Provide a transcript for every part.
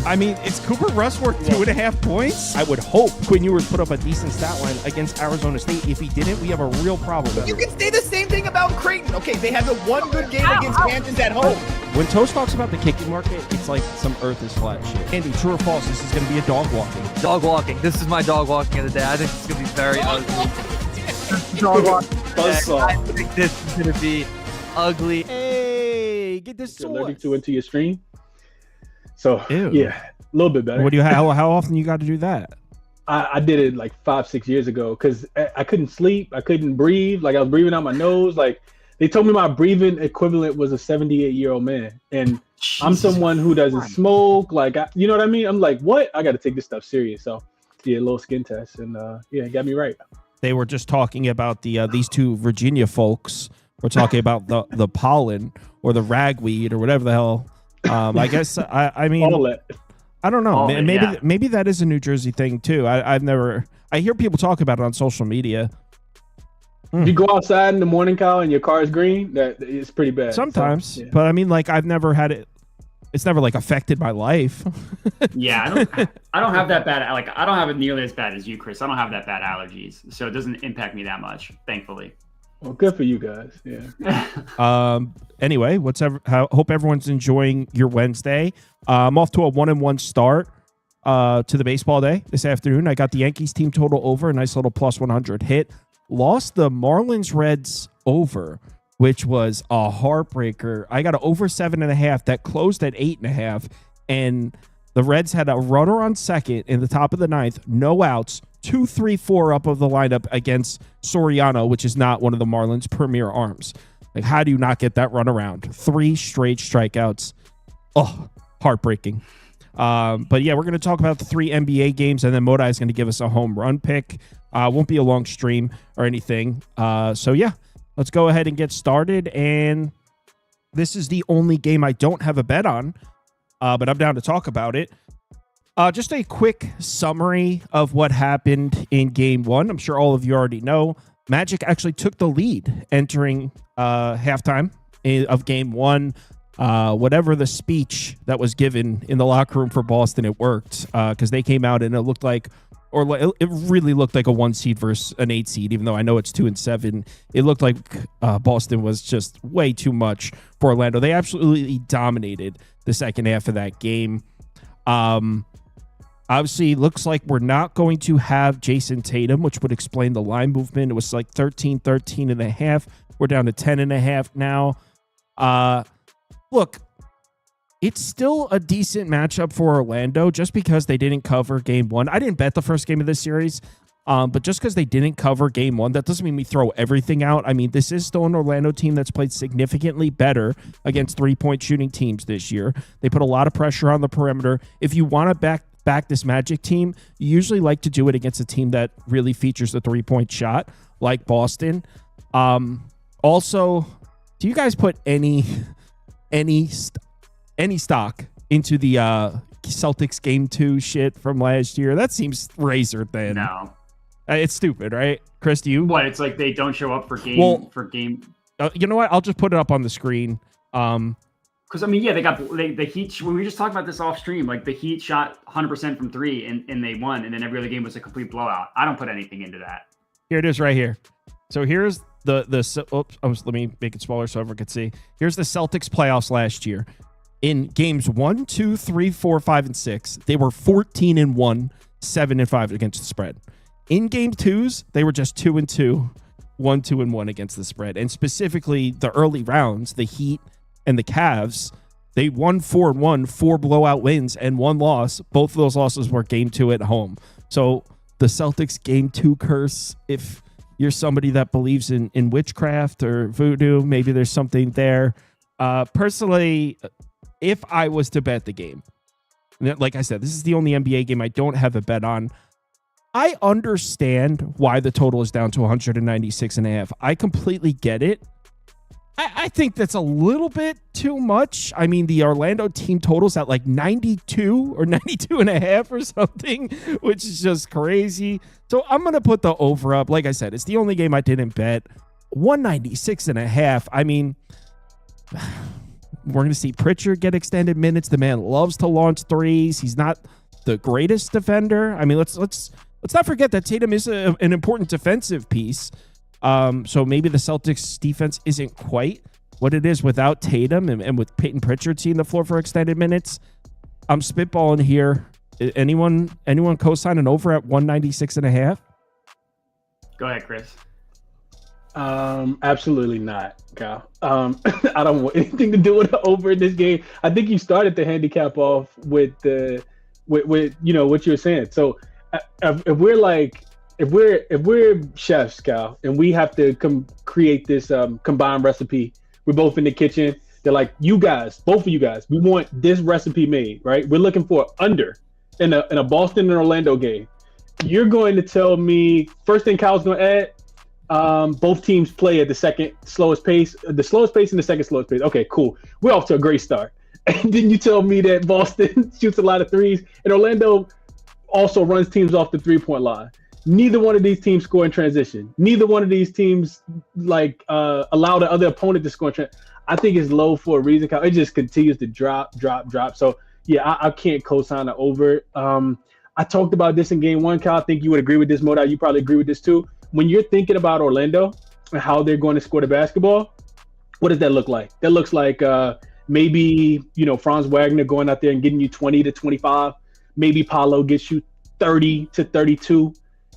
I mean, it's Cooper Rush worth 2.5 points. I would hope Quinn Ewers put up a decent stat line against Arizona State. If he didn't, we have a real problem. You can say the same thing about Creighton. Okay, they had the one good game against Kansas at home. When Toast talks about the kicking market, it's like some earth is flat shit. Andy, true or false, this is going to be a dog walking. Dog walking. This is my dog walking of the day. I think it's going to be very ugly. Dog walking. I think this is going to be ugly. Hey, get this You're allergic to into your stream. So, yeah, a little bit better. What do you? How often you got to do that? I did it like 5-6 years ago because I couldn't sleep. I couldn't breathe. Like I was breathing out my nose. Like they told me my breathing equivalent was a 78-year-old man. And I'm someone who doesn't smoke. Like, you know what I mean? I'm like, what? I got to take this stuff serious. So, yeah, a little skin test. And, yeah, it got me right. They were just talking about these two Virginia folks. We're talking about the pollen or the ragweed or whatever the hell. I guess, I mean, I don't know. Maybe that is a New Jersey thing, too. I hear people talk about it on social media. If you go outside in the morning, Kyle, and your car is green, that it's pretty bad. Sometimes, so, yeah. But I mean, like I've never had it. It's never like affected my life. Yeah, I don't have that bad. Like I don't have it nearly as bad as you, Chris. I don't have that bad allergies, so it doesn't impact me that much, thankfully. Well, good for you guys. Yeah. Anyway, hope everyone's enjoying your Wednesday. I'm off to a 1-1 start to the baseball day this afternoon. I got the Yankees team total over, a nice little plus 100 hit. Lost the Marlins Reds over, which was a heartbreaker. I got an over 7.5 that closed at 8.5, and the Reds had a runner on second in the top of the ninth, no outs, 2-3-4 up of the lineup against Soriano, which is not one of the Marlins' premier arms. Like, how do you not get that run around? 3 straight strikeouts. Oh, heartbreaking. But yeah, we're going to talk about the 3 NBA games, and then Modai is going to give us a home run pick. Won't be a long stream or anything. So yeah, let's go ahead and get started. And this is the only game I don't have a bet on, but I'm down to talk about it. Just a quick summary of what happened in game 1. I'm sure all of you already know. Magic actually took the lead entering halftime of game 1. Whatever the speech that was given in the locker room for Boston, it worked because they came out and it looked like, it really looked like a 1 seed versus an 8 seed, even though I know it's 2 and 7. It looked like Boston was just way too much for Orlando. They absolutely dominated the second half of that game. Obviously, looks like we're not going to have Jason Tatum, which would explain the line movement. It was like 13.5. We're down to 10.5 now. Look, it's still a decent matchup for Orlando just because they didn't cover game 1. I didn't bet the first game of this series, but just because they didn't cover game 1, that doesn't mean we throw everything out. I mean, this is still an Orlando team that's played significantly better against 3-point shooting teams this year. They put a lot of pressure on the perimeter. If you want to back this Magic team, you usually like to do it against a team that really features the 3-point shot, like Boston. Also, do you guys put any stock into the Celtics game 2 shit from last year? That seems razor thin. No. It's stupid, right? Chris, do you? What? It's like they don't show up for game. You know what? I'll just put it up on the screen. Because, I mean, yeah, the Heat, when we just talked about this off stream, like the Heat shot 100% from 3 and they won, and then every other game was a complete blowout. I don't put anything into that. Here it is right here. So here's let me make it smaller so everyone can see. Here's the Celtics playoffs last year. In games 1, 2, 3, 4, 5, and 6, they were 14-1, 7-5 against the spread. In game 2s, they were just 2-2, 1-2-1 against the spread. And specifically, the early rounds, the Heat and the Cavs, they won 4-1, 4 blowout wins, and 1 loss. Both of those losses were game 2 at home. So the Celtics game 2 curse, if you're somebody that believes in witchcraft or voodoo, maybe there's something there. Personally, if I was to bet the game, like I said, this is the only NBA game I don't have a bet on. I understand why the total is down to 196.5. I completely get it. I think that's a little bit too much. I mean, the Orlando team totals at like 92 or 92.5 or something, which is just crazy. So I'm going to put the over up. Like I said, it's the only game I didn't bet. 196.5. I mean, We're going to see Pritchard get extended minutes. The man loves to launch threes. He's not the greatest defender. I mean, let's not forget that Tatum is an important defensive piece. So maybe the Celtics defense isn't quite what it is without Tatum and with Peyton Pritchard seeing the floor for extended minutes. I'm spitballing here. Anyone co-signing over at 196.5? Go ahead, Chris. Absolutely not, Kyle. I don't want anything to do with the over in this game. I think you started the handicap off with what you were saying. So if we're chefs, Kyle, and we have to create this combined recipe, we're both in the kitchen. They're like, both of you guys, we want this recipe made, right? We're looking for under in a Boston and Orlando game. You're going to tell me first thing Kyle's going to add, both teams play at the second slowest pace, and the second slowest pace. Okay, cool. We're off to a great start. And then you tell me that Boston shoots a lot of threes, and Orlando also runs teams off the 3-point line. Neither one of these teams score in transition. Neither one of these teams allow the other opponent to score in transition. I think it's low for a reason, Kyle. It just continues to drop. So yeah, I can't co-sign it over. I talked about this in game one, Kyle. I think you would agree with this, Moda. You probably agree with this too. When you're thinking about Orlando and how they're going to score the basketball, what does that look like? That looks like maybe, Franz Wagner going out there and getting you 20 to 25. Maybe Paolo gets you 30 to 32.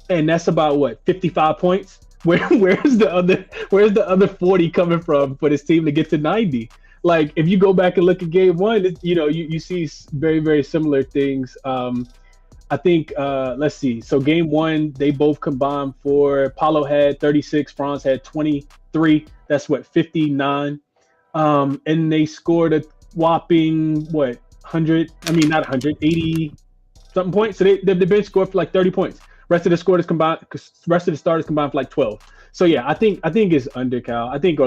And that's about 55 points? Where's the other 40 coming from for this team to get to 90? Like, if you go back and look at game one, you see very, very similar things. I think, let's see. So game one, they both combined for, Paolo had 36, Franz had 23. That's 59. And they scored a whopping, 80 something points. So the bench scored for 30 points. Rest of the starters combined for 12. So yeah, I think it's under, Cal. I think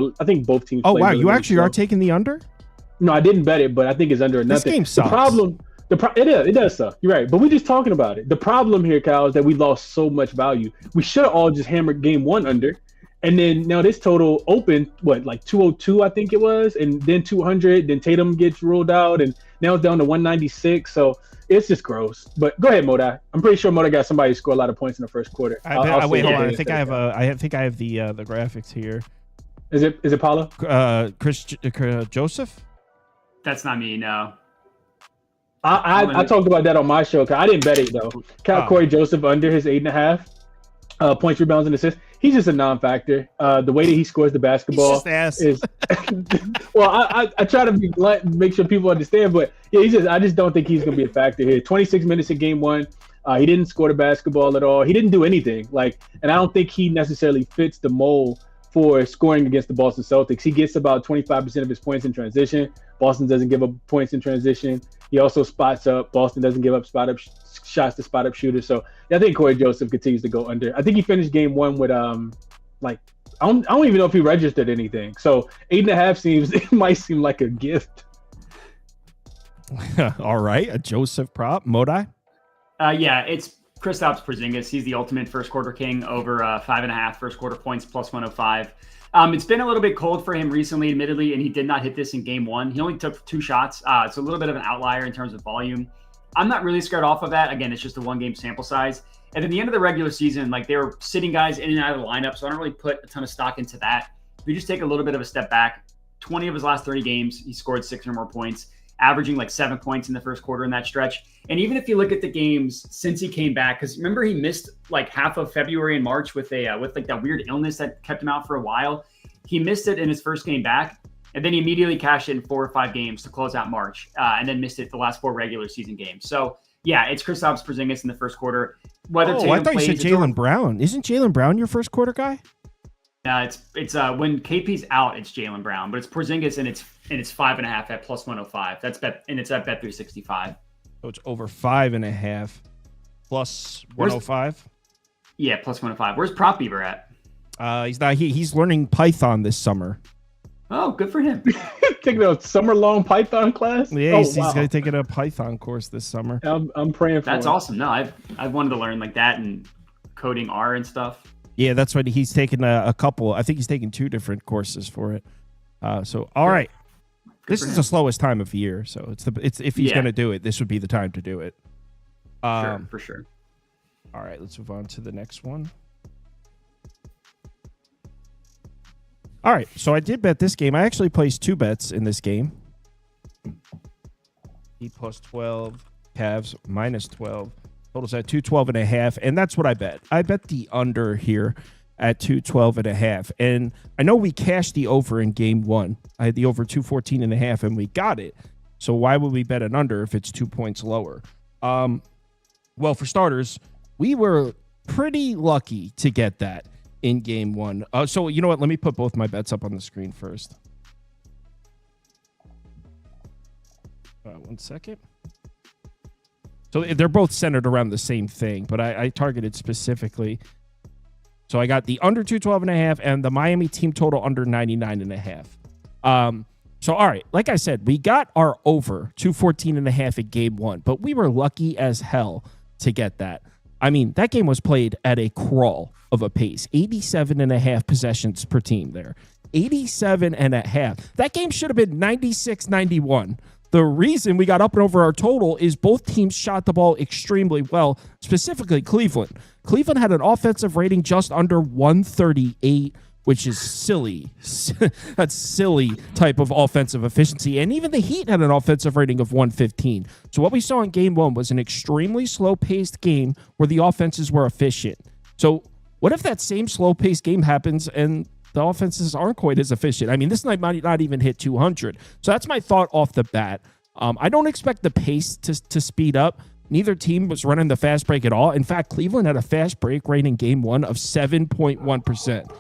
both teams. Oh wow, really, you really actually slow. are taking the under? No, I didn't bet it, but I think it's under. This game sucks. It does suck. You're right, but we're just talking about it. The problem here, Cal, is that we lost so much value. We should have all just hammered game one under, and then now this total opened 202, I think it was, and then 200. Then Tatum gets ruled out, and now it's down to 196. So it's just gross. But go ahead, Moda. I'm pretty sure Moda got somebody who scored a lot of points in the first quarter. Wait, hold on. I think I have the graphics here. Is it Paolo? Chris Joseph? That's not me. No. I talked about that on my show. I didn't bet it though. Corey Joseph under his 8.5 points, rebounds, and assists. He's just a non-factor. The way that he scores the basketball is well. I try to be make sure people understand, but yeah, I just don't think he's gonna be a factor here. 26 minutes in game one. He didn't score the basketball at all. He didn't do anything. And I don't think he necessarily fits the mold for scoring against the Boston Celtics. He gets about 25% of his points in transition. Boston doesn't give up points in transition. He also spots up. Boston doesn't give up shots to spot up shooters. So yeah, I think Corey Joseph continues to go under. I think he finished game one with I don't even know if he registered anything. So 8.5 it might seem like a gift. All right, a Joseph prop, Modai. Yeah, it's Kristaps Porzingis. He's the ultimate first quarter king, over 5.5 first quarter points plus 105. It's been a little bit cold for him recently, admittedly, and he did not hit this in game one. He only took 2 shots. It's a little bit of an outlier in terms of volume. I'm not really scared off of that. Again, it's just a 1-game sample size. And at the end of the regular season, they were sitting guys in and out of the lineup, so I don't really put a ton of stock into that. If you just take a little bit of a step back, 20 of his last 30 games, he scored 6 or more points, averaging 7 points in the first quarter in that stretch. And even if you look at the games since he came back, because remember he missed half of February and March with that weird illness that kept him out for a while. He missed it in his first game back, and then he immediately cashed in 4 or 5 games to close out March, and then missed it the last 4 regular season games. So yeah, it's Kristaps Porzingis in the first quarter. I thought you said Jaylen Brown. Isn't Jaylen Brown your first quarter guy? It's when KP's out, it's Jaylen Brown, but it's Porzingis and it's 5.5 at plus 105. It's at bet 365. So it's over 5.5 plus 105. Yeah, plus 105. Where's Prop Beaver at? He's not. He's learning Python this summer. Oh, good for him. Taking a summer-long Python class. Yeah, he's going to take a Python course this summer. I'm praying for. That's him. awesome. No, I've wanted to learn that and coding R and stuff. Yeah, that's what he's taken a couple. I think he's taken 2 different courses for it. So all right. This is the slowest time of year, so it's if he's going to do it, this would be the time to do it. Sure, for sure. All right, let's move on to the next one. All right, so I did bet this game. I actually placed 2 bets in this game. E plus 12, Cavs minus 12. Totals at 212.5, and that's what I bet. I bet the under here at 212.5, and I know we cashed the over in game 1. I had the over 214.5, and we got it. So why would we bet an under if it's 2 points lower? Well, for starters, we were pretty lucky to get that in game 1. So you know what? Let me put both my bets up on the screen first. 1 second. So they're both centered around the same thing, but I targeted specifically. So I got the under 212.5 and the Miami team total under 99.5. So, all right, like I said, we got our over 214.5 in game 1, but we were lucky as hell to get that. I mean, that game was played at a crawl of a pace, 87.5 possessions per team there. 87.5. That game should have been 96-91. The reason we got up and over our total is both teams shot the ball extremely well, specifically Cleveland. Cleveland had an offensive rating just under 138, which is silly. That's silly type of offensive efficiency. And even the Heat had an offensive rating of 115. So what we saw in game 1 was an extremely slow-paced game where the offenses were efficient. So what if that same slow-paced game happens and the offenses aren't quite as efficient? I mean, this night might not even hit 200. So that's my thought off the bat. I don't expect the pace to speed up. Neither team was running the fast break at all. In fact, Cleveland had a fast break rate in game 1 of 7.1%.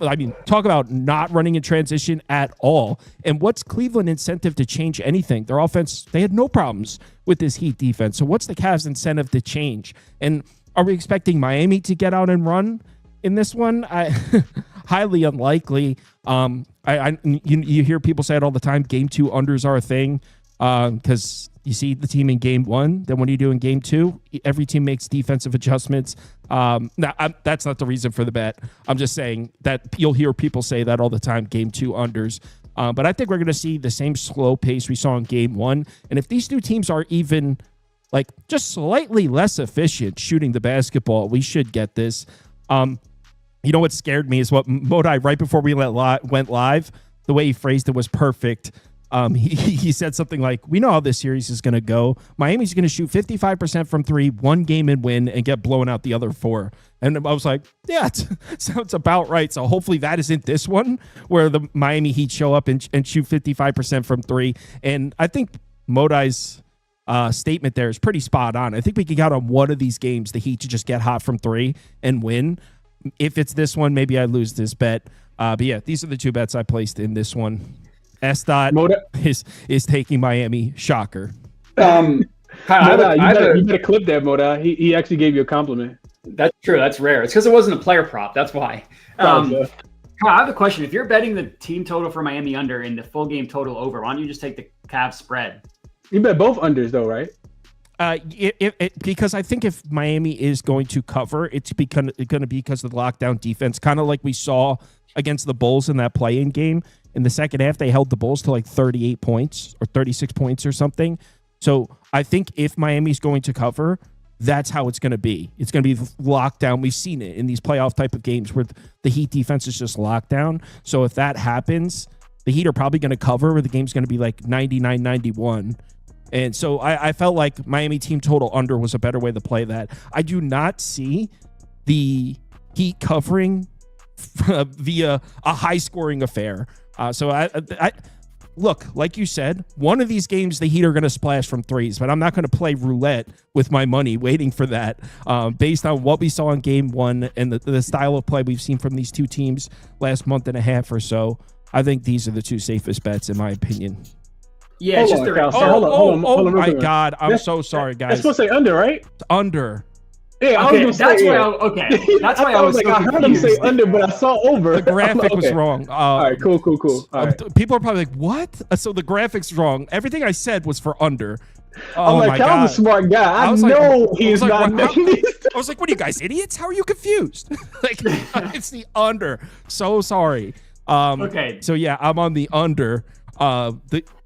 I mean, talk about not running in transition at all. And what's Cleveland's incentive to change anything? Their offense, they had no problems with this Heat defense. So what's the Cavs' incentive to change? And are we expecting Miami to get out and run in this one? Highly unlikely. You hear people say it all the time. Game 2 unders are a thing because you see the team in game 1. Then what do you do in game 2? Every team makes defensive adjustments. That's not the reason for the bet. I'm just saying that you'll hear people say that all the time. Game 2 unders. But I think we're going to see the same slow pace we saw in game 1. And if these two teams are even like just slightly less efficient shooting the basketball, we should get this. You know what scared me is what Modi, right before we went live, the way he phrased it was perfect. He said something like, we know how this series is going to go. Miami's going to shoot 55% from 3, one game and win, and get blown out the other 4. And I was like, yeah, it sounds about right. So hopefully that isn't this one where the Miami Heat show up and shoot 55% from 3. And I think Modi's statement there is pretty spot on. I think we can count on one of these games, the Heat to just get hot from 3 and win. If it's this one, maybe I lose this bet. But yeah, these are the 2 bets I placed in this one. S-Dot is taking Miami. Shocker. Moda, you better clip that, Moda. He actually gave you a compliment. That's true. That's rare. It's because it wasn't a player prop. That's why. I have a question. If you're betting the team total for Miami under and the full game total over, why don't you just take the Cavs spread? You bet both unders, though, right? Because I think if Miami is going to cover, it's going to be because of the lockdown defense, kind of like we saw against the Bulls in that play-in game. In the second half, they held the Bulls to like 38 points or 36 points or something. So I think if Miami's going to cover, that's how it's going to be. It's going to be locked down. We've seen it in these playoff type of games where the Heat defense is just locked down. So if that happens, the Heat are probably going to cover where the game's going to be like 99-91. And so I felt like Miami team total under was a better way to play that. I do not see the Heat covering via a high-scoring affair. So I look, like you said, one of these games the Heat are going to splash from 3s, but I'm not going to play roulette with my money waiting for that. Based on what we saw in game 1 and the style of play we've seen from these two teams last month and a half or so, I think these are the 2 safest bets in my opinion. Yeah, it's just hold on, my God. I'm so sorry, guys. It's supposed to say under, right? Under. Yeah, okay, that's why I was like, so I heard him say under, but I saw over. The graphic was wrong. All right, cool. All right. People are probably like, what? So the graphic's wrong. Everything I said was for under. I'm like, Cal's a smart guy. I know he's not making these. I was like, what are you guys, idiots? How are you confused? Like, it's the under. So sorry. Okay. So yeah, I'm on the under.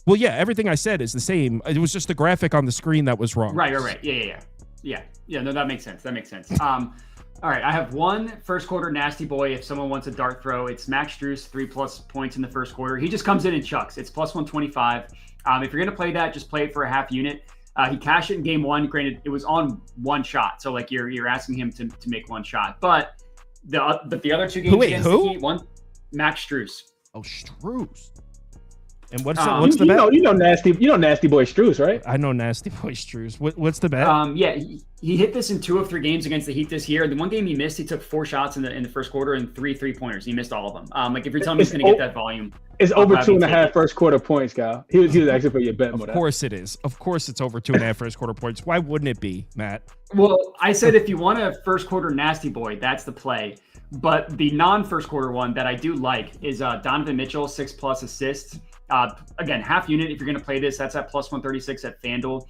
Well, yeah, everything I said is the same. It was just the graphic on the screen that was wrong. Right. Yeah. No, that makes sense. All right, I have one first quarter nasty boy. If someone wants a dart throw, it's Max Strus, 3+ points in the first quarter. He just comes in and chucks. It's plus 125. If you're gonna play that, just play it for a half unit. He cashed it in game one. Granted, it was on one shot, so like you're asking him to make one shot. But the other two games against the Heat, one Max Strus. Oh, Strus. And what's the bet? You know nasty boy Strus, right? I know nasty boy Strus. What's the bet? Yeah, he hit this in 2 of 3 games against the Heat this year. The one game he missed, he took 4 shots in the first quarter and 3 3-pointers. He missed all of them. Like if you're telling me he's going to get that volume, it's over 2.5 first quarter points, Kyle. He was actually for your bet. Of course it is. Of course it's over 2.5 first quarter points. Why wouldn't it be, Matt? Well, I said if you want a first quarter nasty boy, that's the play. But the non-first quarter one that I do like is Donovan Mitchell, 6+ assists. Again, half unit. If you're going to play this, that's at plus 136 at FanDuel.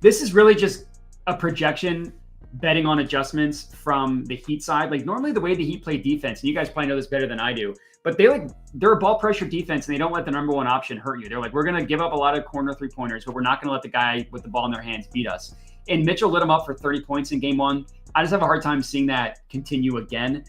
This is really just a projection betting on adjustments from the Heat side. Like normally the way the Heat play defense, and you guys probably know this better than I do, but they're a ball pressure defense and they don't let the number one option hurt you. They're like, we're going to give up a lot of corner 3-pointers, but we're not going to let the guy with the ball in their hands beat us. And Mitchell lit him up for 30 points in game one. I just have a hard time seeing that continue again.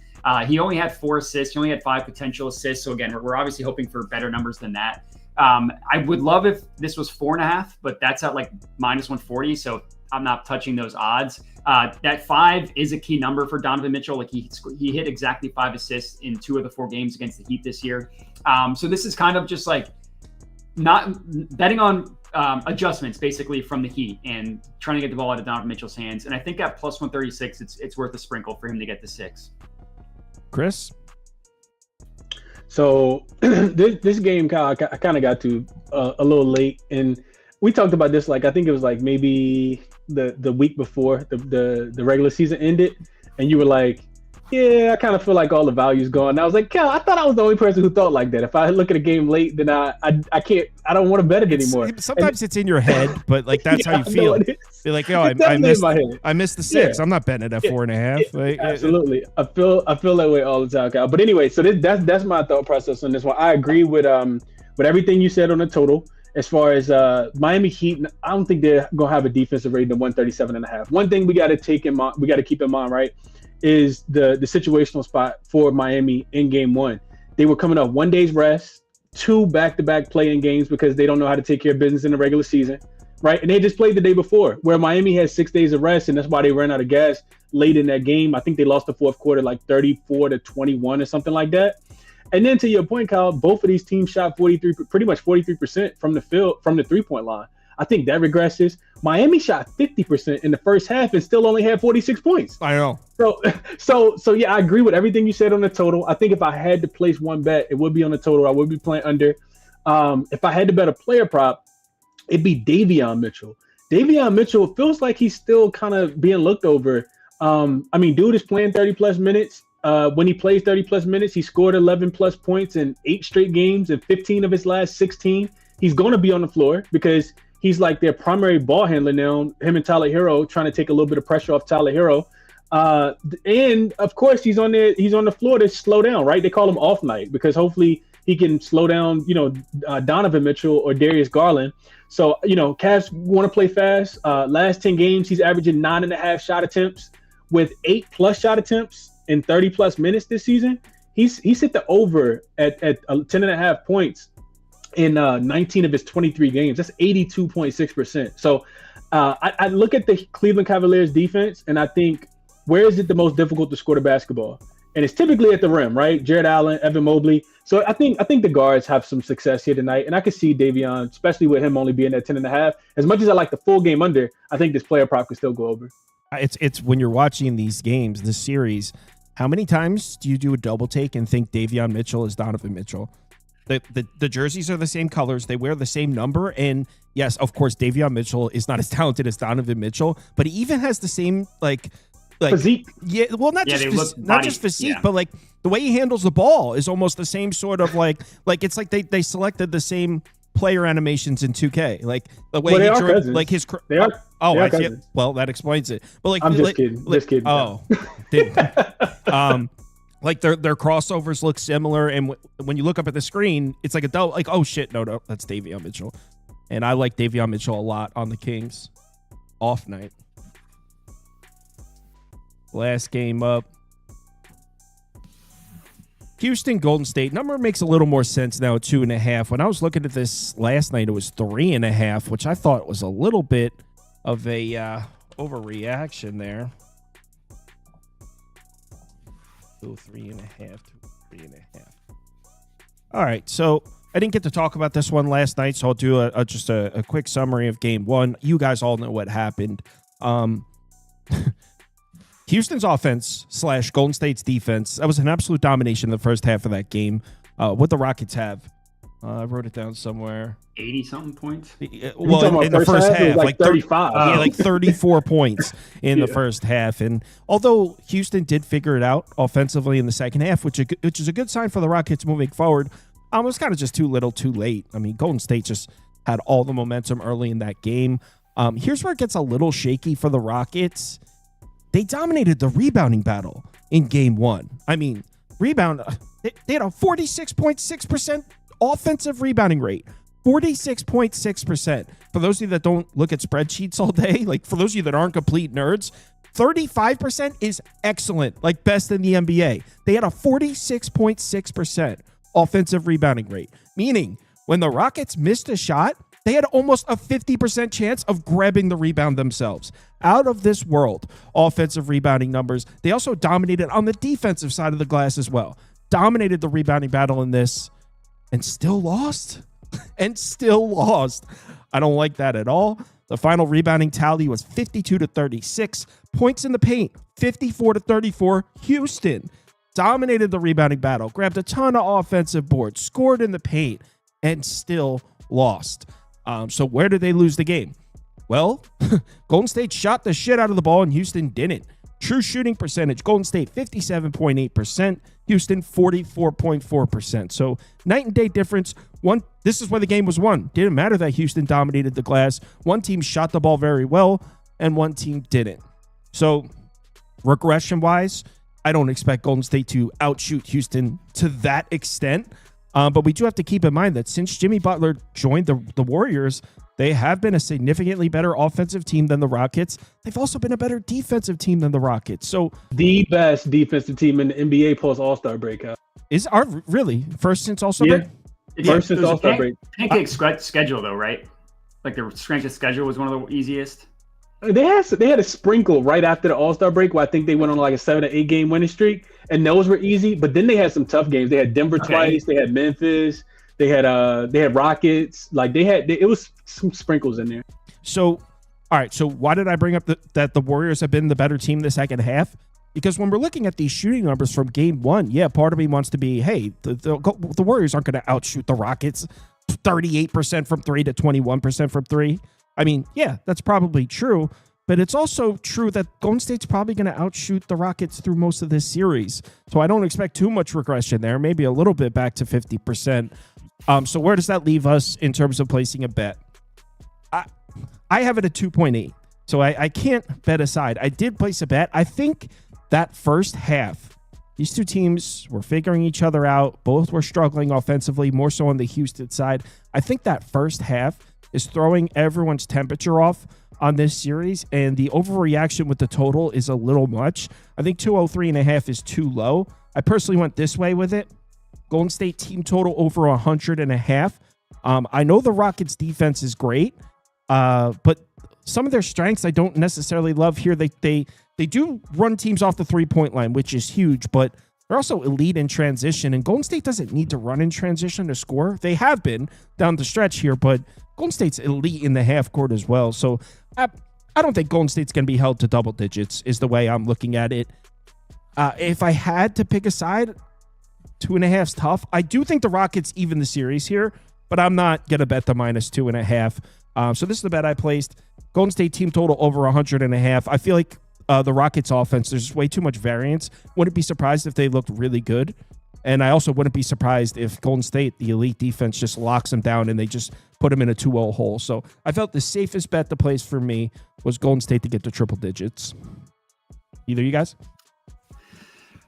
He only had 4 assists. He only had 5 potential assists. So again, we're obviously hoping for better numbers than that. I would love if this was 4.5, but that's at like minus 140. So I'm not touching those odds. That 5 is a key number for Donovan Mitchell. Like he hit exactly 5 assists in 2 of the 4 games against the Heat this year. So this is kind of just like not betting on adjustments basically from the Heat and trying to get the ball out of Donovan Mitchell's hands. And I think at plus 136, it's worth a sprinkle for him to get the 6. Chris? So this game, Kyle, I kind of got to a little late, and we talked about this. Like I think it was like maybe the week before the regular season ended, and you were like, "Yeah, I kind of feel like all the value's gone." And I was like, "Kyle, I thought I was the only person who thought like that. If I look at a game late, then I can't. I don't want to bet it anymore." Sometimes it's in your head, but like that's how you feel. You're like, "Oh, I missed the 6. I'm not betting it at 4.5." Like, absolutely, I feel that way all the time, Kyle. But anyway, so that's my thought process on this one. I agree with everything you said on the total. As far as Miami Heat, I don't think they're gonna have a defensive rating of 137.5. One thing we got to keep in mind, right, is the situational spot for Miami in game one. They were coming up 1 day's rest, 2 back-to-back play-in games because they don't know how to take care of business in the regular season, right? And they just played the day before, where Miami had 6 days of rest, and that's why they ran out of gas late in that game. I think they lost the fourth quarter like 34-21 or something like that. And then to your point, Kyle, both of these teams shot pretty much 43% from the field, from the 3-point line. I think that regresses. Miami shot 50% in the first half and still only had 46 points. I know. So yeah, I agree with everything you said on the total. I think if I had to place one bet, it would be on the total. I would be playing under. If I had to bet a player prop, it'd be Davion Mitchell. Davion Mitchell feels like he's still kind of being looked over. I mean, dude is playing 30+ minutes. When he plays 30+ minutes, he scored 11+ points in 8 straight games and 15 of his last 16. He's going to be on the floor because he's like their primary ball handler now. Him and Tyler Hero trying to take a little bit of pressure off Tyler Hero. And of course, he's on the floor to slow down, right? They call him off night because hopefully he can slow down, Donovan Mitchell or Darius Garland. So, Cavs want to play fast. Last 10 games, he's averaging 9.5 shot attempts with 8+ shot attempts in 30+ minutes this season. He's hit the over at 10.5 points in 19 of his 23 games. That's 82.6%. So I look at the Cleveland Cavaliers defense and I think, where is it the most difficult to score the basketball? And it's typically at the rim, right? Jared Allen, Evan Mobley. So I think the guards have some success here tonight. And I could see Davion, especially with him only being at 10.5. As much as I like the full game under, I think this player prop could still go over. It's when you're watching these games, this series, how many times do you do a double take and think Davion Mitchell is Donovan Mitchell? The jerseys are the same colors. They wear the same number. And yes, of course, Davion Mitchell is not as talented as Donovan Mitchell, but he even has the same like physique. Yeah, well, not just physique, but like the way he handles the ball is almost the same sort of like it's like they selected the same player animations in 2K. Like the way he drew, like his. They are. Oh, I see. Well, that explains it. But like, I'm just kidding. Just kidding. Oh, like their crossovers look similar, and when you look up at the screen, it's like a double. Like, oh shit, no, that's Davion Mitchell. And I like Davion Mitchell a lot on the Kings. Off night. Last game up. Houston, Golden State. Number makes a little more sense now at 2.5. When I was looking at this last night, it was 3.5, which I thought was a little bit of a overreaction there. So 3.5 to 3.5. All right, so I didn't get to talk about this one last night, so I'll do just a quick summary of game one. You guys all know what happened. Houston's offense / Golden State's defense, that was an absolute domination in the first half of that game. What the Rockets have. I wrote it down somewhere. 80-something points? Well, in the first half, like 35. Yeah, like 34 points in the first half. And although Houston did figure it out offensively in the second half, which is a good sign for the Rockets moving forward, it was kind of just too little too late. I mean, Golden State just had all the momentum early in that game. Here's where it gets a little shaky for the Rockets. They dominated the rebounding battle in game one. I mean, they had a 46.6% offensive rebounding rate. 46.6%. For those of you that don't look at spreadsheets all day, like for those of you that aren't complete nerds, 35% is excellent, like best in the NBA. They had a 46.6% offensive rebounding rate, meaning when the Rockets missed a shot, they had almost a 50% chance of grabbing the rebound themselves. Out of this world, offensive rebounding numbers. They also dominated on the defensive side of the glass as well. Dominated the rebounding battle in this and still lost. I don't like that at all. The final rebounding tally was 52-36. Points in the paint, 54-34. Houston dominated the rebounding battle, grabbed a ton of offensive boards, scored in the paint, and still lost. So where did they lose the game? Well, Golden State shot the shit out of the ball and Houston didn't. True shooting percentage, Golden State 57.8%, Houston 44.4%. So night and day difference. This is where the game was won. Didn't matter that Houston dominated the glass. One team shot the ball very well and one team didn't. So regression-wise, I don't expect Golden State to outshoot Houston to that extent. But we do have to keep in mind that since Jimmy Butler joined the Warriors, they have been a significantly better offensive team than the Rockets. They've also been a better defensive team than the Rockets. So the best defensive team in the NBA post All-Star break. Really first since All-Star break? First since All-Star break. Pancake schedule though, right? Like the strength of schedule was one of the easiest. They had a sprinkle right after the All-Star break where I think they went on like a 7 or 8 game winning streak, and those were easy. But then they had some tough games. They had Denver twice. They had Memphis. They had Rockets. Like it was some sprinkles in there. So, all right. So why did I bring up that the Warriors have been the better team the second half? Because when we're looking at these shooting numbers from game one, yeah, part of me wants to be, hey, the Warriors aren't going to outshoot the Rockets 38% from three to 21% from three. I mean, yeah, that's probably true, but it's also true that Golden State's probably going to outshoot the Rockets through most of this series. So I don't expect too much regression there, maybe a little bit back to 50%. So where does that leave us in terms of placing a bet? I have it at 2.8, so I can't bet aside. I did place a bet. I think that first half, these two teams were figuring each other out. Both were struggling offensively, more so on the Houston side. I think that first half is throwing everyone's temperature off on this series, and the overreaction with the total is a little much. I think 203.5 is too low. I personally went this way with it. Golden State team total over 100.5. I know the Rockets defense is great, but some of their strengths I don't necessarily love here. They do run teams off the three-point line, which is huge, but they're also elite in transition, and Golden State doesn't need to run in transition to score. They have been down the stretch here, but Golden State's elite in the half court as well. So I don't think Golden State's going to be held to double digits is the way I'm looking at it. If I had to pick a side, 2.5's tough. I do think the Rockets even the series here, but I'm not going to bet the -2.5. So this is the bet I placed. Golden State team total over 100.5. I feel like the Rockets offense, there's just way too much variance. Wouldn't be surprised if they looked really good. And I also wouldn't be surprised if Golden State, the elite defense, just locks them down and they just put them in a 2-0 hole. So I felt the safest bet to place for me was Golden State to get to triple digits. Either you guys?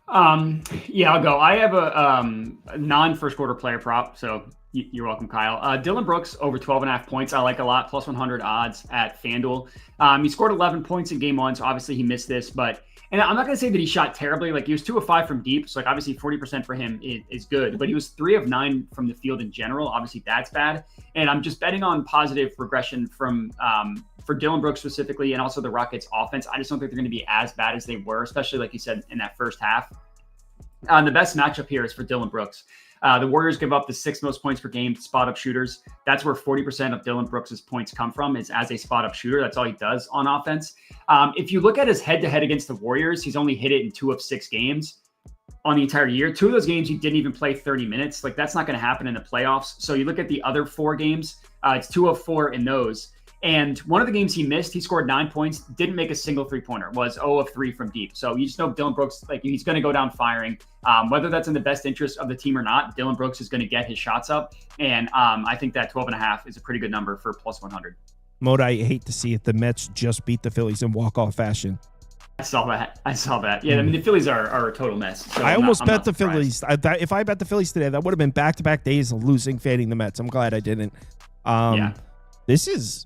Yeah, I'll go. I have a non-first quarter player prop. So You're welcome, Kyle. Dylan Brooks over 12.5 points. I like a lot. Plus 100 odds at FanDuel. He scored 11 points in game 1, so obviously he missed this. And I'm not going to say that he shot terribly. Like, he was 2 of 5 from deep, so like obviously 40% for him is good. But he was 3 of 9 from the field in general. Obviously, that's bad. And I'm just betting on positive regression from for Dylan Brooks specifically, and also the Rockets' offense. I just don't think they're going to be as bad as they were, especially like you said in that first half. The best matchup here is for Dylan Brooks. The Warriors give up the 6th most points per game to spot-up shooters. That's where 40% of Dylan Brooks' points come from, is as a spot-up shooter. That's all he does on offense. If you look at his head-to-head against the Warriors, he's only hit it in 2 of 6 games on the entire year. 2 of those games, he didn't even play 30 minutes. Like, that's not going to happen in the playoffs. So you look at the other 4 games, it's 2 of 4 in those. And one of the games he missed, he scored 9 points, didn't make a single three-pointer, was 0 of 3 from deep. So you just know Dylan Brooks, like, he's going to go down firing. Whether that's in the best interest of the team or not, Dylan Brooks is going to get his shots up. And I think that 12.5 is a pretty good number for plus 100. Mode, I hate to see it. The Mets just beat the Phillies in walk-off fashion. I saw that. Yeah, I mean, the Phillies are a total mess. So I almost bet the surprised. Phillies. If I bet the Phillies today, that would have been back-to-back days of losing, fading the Mets. I'm glad I didn't. This is...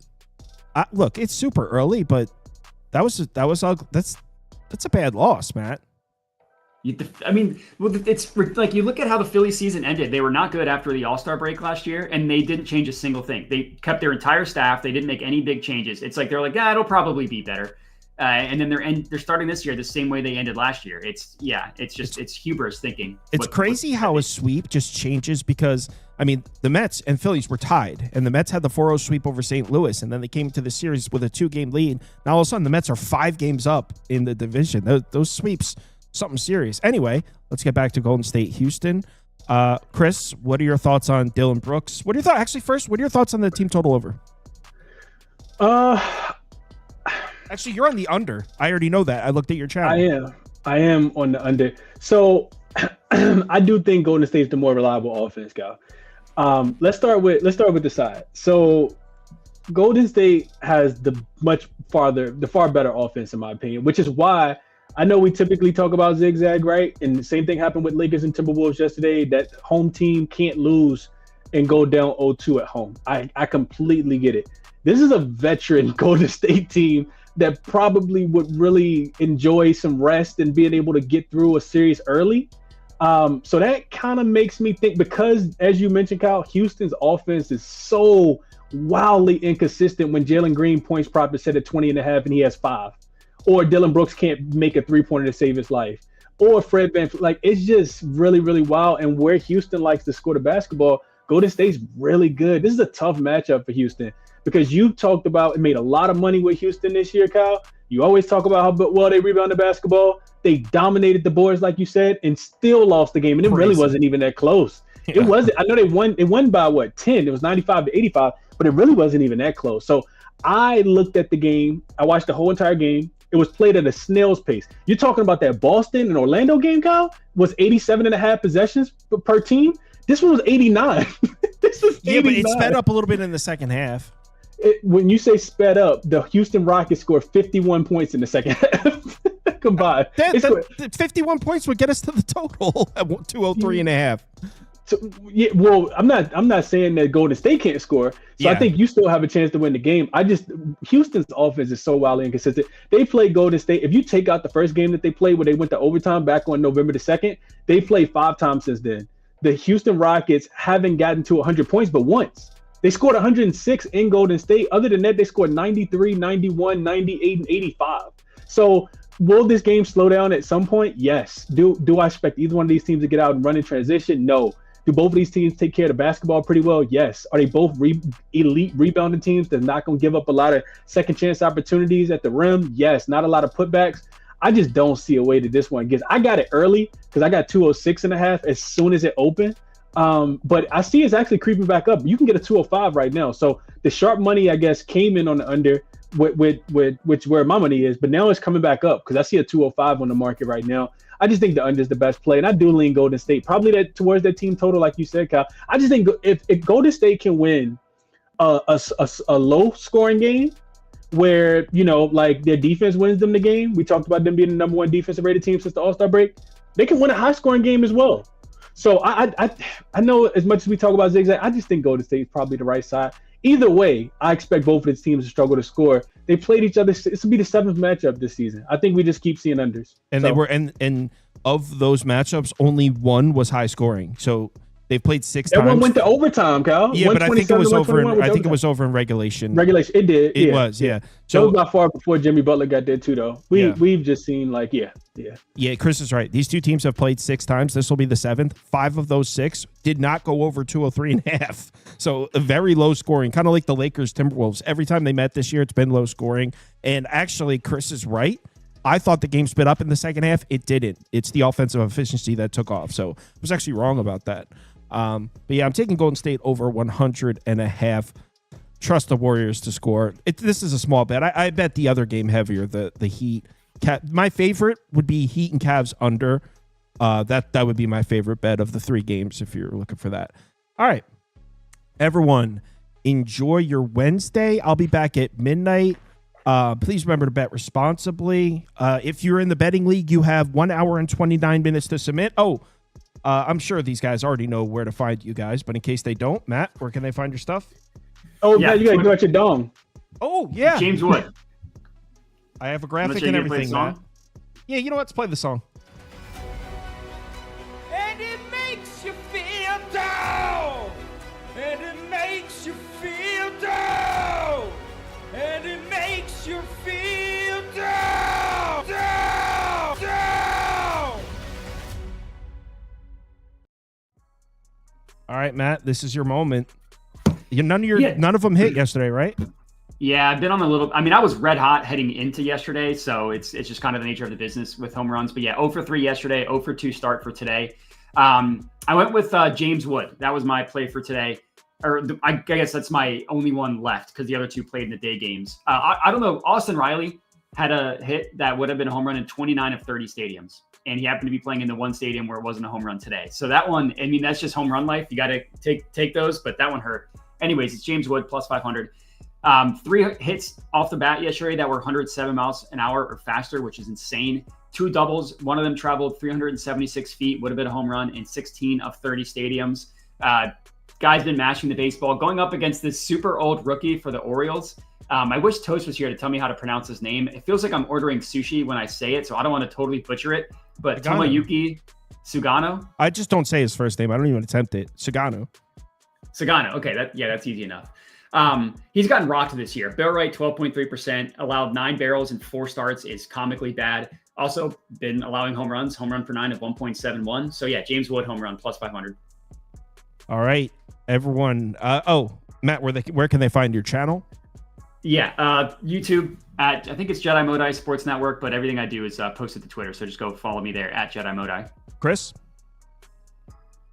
look, it's super early, but that was ugly. That's a bad loss, Matt. I mean, well, it's like you look at how the Philly season ended. They were not good after the All-Star break last year, and they didn't change a single thing. They kept their entire staff. They didn't make any big changes. It's like they're like, it'll probably be better. And then they're starting this year the same way they ended last year. It's hubris thinking. It's crazy how a sweep just changes because, I mean, the Mets and Phillies were tied, and the Mets had the 4-0 sweep over St. Louis, and then they came to the series with a 2-game lead. Now, all of a sudden, the Mets are 5 games up in the division. Those sweeps, something serious. Anyway, let's get back to Golden State, Houston. Chris, what are your thoughts on Dylan Brooks? What are your thoughts? Actually, first, what are your thoughts on the team total over? Actually, you're on the under. I already know that. I looked at your channel. I am on the under. So I do think Golden State's the more reliable offense, guy. Let's start with the side. So Golden State has the far better offense, in my opinion, which is why I know we typically talk about zigzag, right? And the same thing happened with Lakers and Timberwolves yesterday. That home team can't lose and go down 0-2 at home. I completely get it. This is a veteran Golden State team that probably would really enjoy some rest and being able to get through a series early. So that kind of makes me think, because as you mentioned, Kyle, Houston's offense is so wildly inconsistent when Jalen Green points prop is set at 20.5 and he has 5. Or Dylan Brooks can't make a 3-pointer to save his life. Or Fred VanVleet. Like, it's just really, really wild. And where Houston likes to score the basketball, Golden State's really good. This is a tough matchup for Houston, because you've talked about and made a lot of money with Houston this year, Kyle. You always talk about how well they rebound the basketball. They dominated the boards, like you said, and still lost the game. And it really wasn't even that close. Yeah. It wasn't. I know they won by 10. It was 95-85, but it really wasn't even that close. So I looked at the game. I watched the whole entire game. It was played at a snail's pace. You're talking about that Boston and Orlando game, Kyle, was 87.5 possessions per team. This one was 89. This was 89. Yeah, but it sped up a little bit in the second half. When you say sped up, the Houston Rockets scored 51 points in the second half combined. 51 points would get us to the total at 203.5. So, yeah, well, I'm not saying that Golden State can't score. So I think you still have a chance to win the game. Houston's offense is so wildly inconsistent. They played Golden State. If you take out the first game that they played where they went to overtime back on November the 2nd, they played 5 times since then. The Houston Rockets haven't gotten to 100 points but once. They scored 106 in Golden State. Other than that, they scored 93, 91, 98, and 85. So will this game slow down at some point? Yes. Do I expect either one of these teams to get out and run in transition? No. Do both of these teams take care of the basketball pretty well? Yes. Are they both elite rebounding teams that's not going to give up a lot of second chance opportunities at the rim? Yes. Not a lot of putbacks. I just don't see a way that this one gets. I got it early because I got 206.5 as soon as it opened. But I see it's actually creeping back up. You can get a 205 right now. So the sharp money, I guess, came in on the under with which where my money is, but now it's coming back up because I see a 205 on the market right now. I just think the under is the best play, and I do lean Golden State probably that towards that team total, like you said, Kyle. I just think if Golden State can win a low scoring game where, you know, like their defense wins them the game. We talked about them being the number 1 defensive rated team since the All-Star break. They can win a high scoring game as well. So I know as much as we talk about zigzag, I just think Golden State is probably the right side. Either way, I expect both of these teams to struggle to score. They played each other. This will be the 7th matchup this season. I think we just keep seeing unders. And they were and of those matchups, only one was high scoring. So they've played 6 times. That one went to overtime, Kyle. Yeah, but I think it was over. I think it was over in regulation. Regulation, it did. It was, yeah. So that was not far before Jimmy Butler got there too, though. We've just seen Yeah, Chris is right. These two teams have played 6 times. This will be the 7th. 5 of those 6 did not go over 203.5. So a very low scoring, kind of like the Lakers Timberwolves. Every time they met this year, it's been low scoring. And actually, Chris is right. I thought the game split up in the second half. It didn't. It's the offensive efficiency that took off. So I was actually wrong about that. But yeah, I'm taking Golden State over 100.5. Trust the Warriors to score. This is a small bet. I bet the other game heavier, the Heat. My favorite would be Heat and Cavs under. That would be my favorite bet of the 3 games if you're looking for that. All right. Everyone, enjoy your Wednesday. I'll be back at midnight. Please remember to bet responsibly. If you're in the betting league, you have 1 hour and 29 minutes to submit. I'm sure these guys already know where to find you guys, but in case they don't, Matt, where can they find your stuff? Oh, yeah, you got to go at your dome. Oh, yeah. James Wood. I have a graphic and everything, Matt. Yeah, you know what? Let's play the song. And it makes you feel down. And it makes you feel down. And it makes you feel down. Down. Down. All right, Matt, this is your moment. None of them hit yesterday, right? Yeah, I've been on a little. I mean, I was red hot heading into yesterday, so it's just kind of the nature of the business with home runs. But yeah, 0 for 3 yesterday, 0 for 2 start for today. I went with James Wood. That was my play for today. I guess that's my only one left because the other 2 played in the day games. I don't know. Austin Riley had a hit that would have been a home run in 29 of 30 stadiums. And he happened to be playing in the one stadium where it wasn't a home run today. So that one, I mean, that's just home run life. You got to take those, but that one hurt. Anyways, it's James Wood plus 500. 3 hits off the bat yesterday that were 107 miles an hour or faster, which is insane. 2 doubles. One of them traveled 376 feet, would have been a home run in 16 of 30 stadiums. Guy's been mashing the baseball, going up against this super old rookie for the Orioles. I wish Toast was here to tell me how to pronounce his name. It feels like I'm ordering sushi when I say it, so I don't want to totally butcher it. But Tomoyuki Sugano. I just don't say his first name. I don't even attempt it. Sugano. Okay, that's easy enough. He's gotten rocked this year. Barrel rate 12.3%, allowed 9 barrels in 4 starts is comically bad. Also been allowing home runs. Home run per 9 of 1.71. So yeah, James Wood home run plus 500. All right, everyone. Matt, where can they find your channel? Yeah, YouTube at, I think it's Jedi Modai Sports Network, but everything I do is posted to Twitter. So just go follow me there at Jedi Modai. Chris?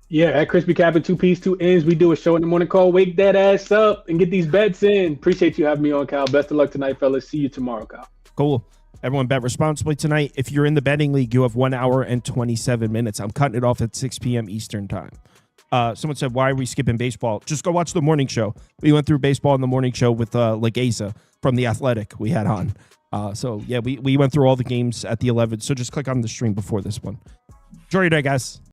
Yeah, at Crispy Cap and 2 P's, 2 N's. We do a show in the morning called Wake That Ass Up and get these bets in. Appreciate you having me on, Kyle. Best of luck tonight, fellas. See you tomorrow, Kyle. Cool. Everyone bet responsibly tonight. If you're in the betting league, you have 1 hour and 27 minutes. I'm cutting it off at 6 p.m. Eastern time. Someone said, why are we skipping baseball? Just go watch the morning show. We went through baseball in the morning show with Legeza from The Athletic we had on. So, yeah, we went through all the games at the 11. So just click on the stream before this one. Enjoy your day, guys.